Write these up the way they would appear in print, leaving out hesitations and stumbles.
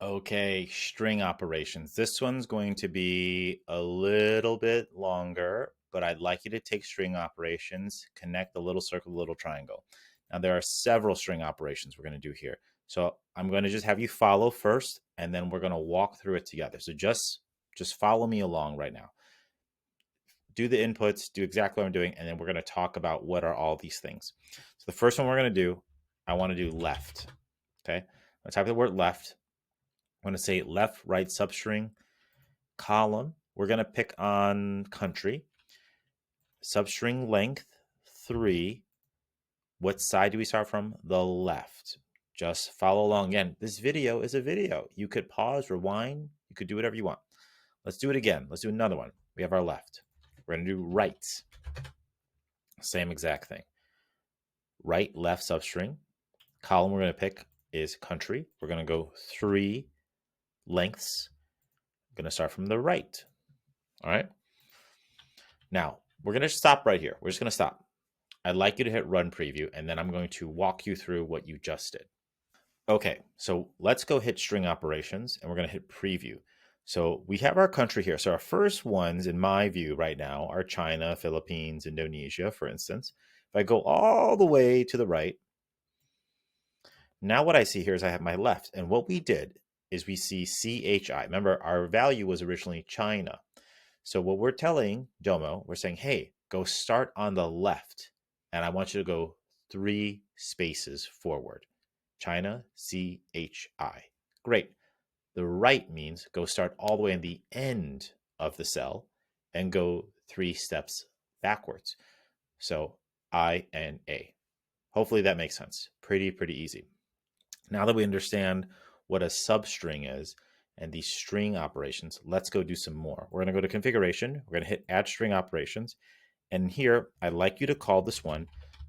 Okay, string operations. This one's going to be a little bit longer, but I'd like you to take string operations, connect the little circle, the little triangle. Now, there are several string operations we're going to do here. So I'm going to just have you follow first, and then we're going to walk through it together. So just follow me along right now. Do the inputs, do exactly what I'm doing, and then we're going to talk about what are all these things. So the first one we're going to do, I want to do left. Okay, I'm going to type the word left. I'm going to say left, right substring, column. We're going to pick on country. Substring length, 3. What side do we start from? The left. Just follow along. Again, this video is a video. You could pause, rewind. You could do whatever you want. Let's do it again. Let's do another one. We have our left. We're going to do right. Same exact thing. Right, left substring. Column we're going to pick is country. We're going to go 3 lengths. I'm going to start from the right. All right. Now, we're going to stop right here. We're just going to stop. I'd like you to hit run preview, and then I'm going to walk you through what you just did. Okay, so let's go hit string operations, and we're going to hit preview. So we have our country here. So our first ones, in my view right now, are China, Philippines, Indonesia, for instance. If I go all the way to the right, now what I see here is I have my left. And what we did is we see CHI. Remember, our value was originally China. So what we're telling Domo, we're saying, hey, go start on the left. And I want you to go 3 spaces forward. China, CHI. Great. The right means go start all the way in the end of the cell and go 3 steps backwards. So INA. Hopefully that makes sense. Pretty easy. Now that we understand what a substring is and these string operations, let's go do some more. We're going to go to configuration. We're going to hit add string operations. And here, I'd like you to call this one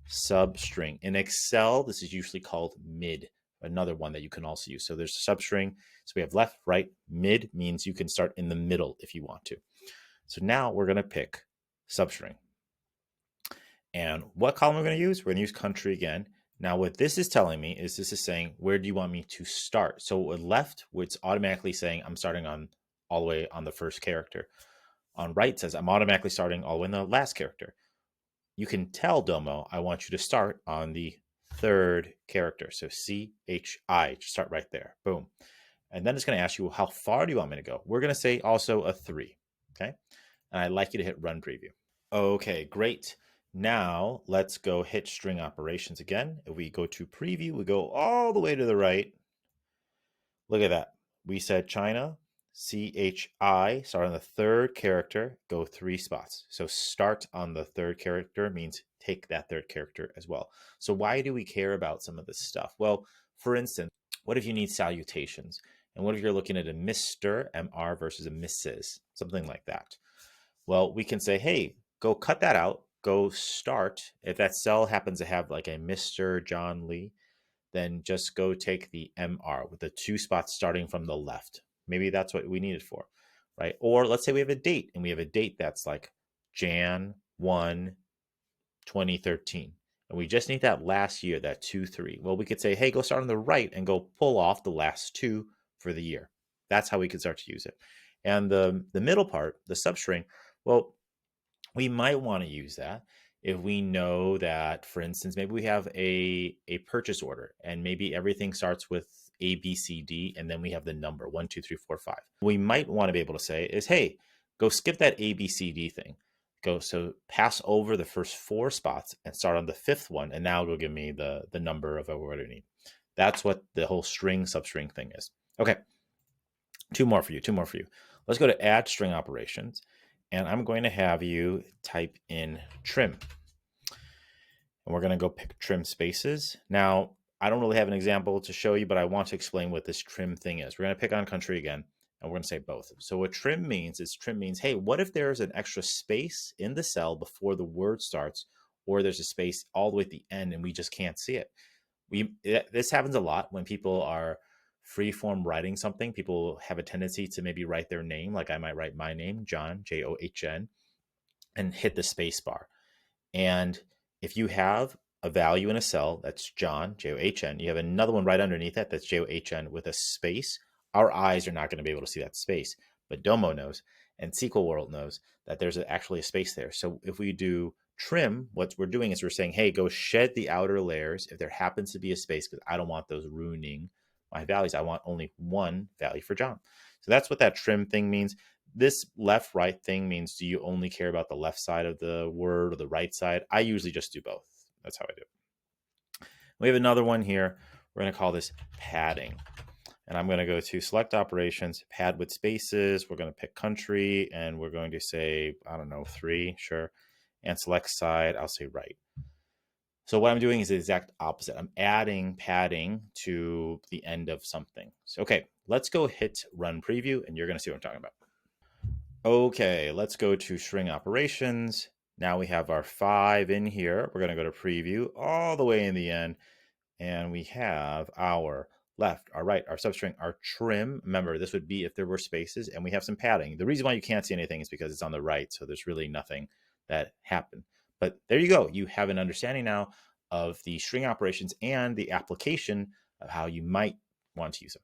substring. In Excel, this is usually called mid, another one that you can also use. So there's substring. So we have left, right. Mid means you can start in the middle if you want to. So now we're going to pick substring. And what column we're going to use? We're going to use country again. Now, what this is telling me is this is saying, where do you want me to start? So with left, it's automatically saying I'm starting on all the way on the first character. On right says I'm automatically starting all the way in the last character. You can tell Domo, I want you to start on the third character. So CHI, just start right there. Boom. And then it's going to ask you, how far do you want me to go? We're going to say also a 3. Okay. And I'd like you to hit run preview. Okay, great. Now let's go hit string operations again. If we go to preview, we go all the way to the right. Look at that. We said China, CHI, start on the third character, go 3 spots. So start on the third character means take that third character as well. So why do we care about some of this stuff? Well, for instance, what if you need salutations? And what if you're looking at a Mr. MR versus a Mrs., something like that? Well, we can say, hey, go cut that out, go start. If that cell happens to have like a Mr. John Lee, then just go take the MR with the 2 spots starting from the left. Maybe that's what we need it for, right? Or let's say we have a date and we have a date that's like Jan 1, 2013. And we just need that last year, that 2-3. Well, we could say, hey, go start on the right and go pull off the last 2 for the year. That's how we could start to use it. And the middle part, the substring, well, we might want to use that if we know that, for instance, maybe we have a purchase order and maybe everything starts with A, B, C, D, and then we have the number 1, 2, 3, 4, 5. We might want to be able to say is, hey, go skip that A, B, C, D thing. So pass over the first 4 spots and start on the 5th one, and now it'll give me the number of what I need. That's what the whole string substring thing is. Okay, 2 more for you. Let's go to add string operations. And I'm going to have you type in trim. And we're going to go pick trim spaces. Now, I don't really have an example to show you, but I want to explain what this trim thing is. We're going to pick on country again, and we're going to say both. So what trim means is hey, what if there's an extra space in the cell before the word starts, or there's a space all the way at the end and we just can't see it? This happens a lot when people are free-form writing something. People have a tendency to maybe write their name, like I might write my name, John, John, and hit the space bar. And if you have a value in a cell that's John, John, you have another one right underneath that that's John with a space, Our eyes are not going to be able to see that space, but Domo knows and SQL World knows that there's actually a space there. So if we do trim, what we're doing is we're saying, hey, go shed the outer layers if there happens to be a space, because I don't want those ruining my values. I want only one value for John. So that's what that trim thing means. This left right thing means, do you only care about the left side of the word or the right side? I usually just do both. That's how I do it. We have another one here. We're going to call this padding. And I'm going to go to select operations, pad with spaces. We're going to pick country, and we're going to say, I don't know, 3, sure. And select side, I'll say right. So what I'm doing is the exact opposite. I'm adding padding to the end of something. So, okay, let's go hit run preview, and you're going to see what I'm talking about. Okay, let's go to string operations. Now we have our 5 in here. We're going to go to preview all the way in the end, and we have our left, our right, our substring, our trim. Remember, this would be if there were spaces, and we have some padding. The reason why you can't see anything is because it's on the right, so there's really nothing that happened. But there you go. You have an understanding now of the string operations and the application of how you might want to use them.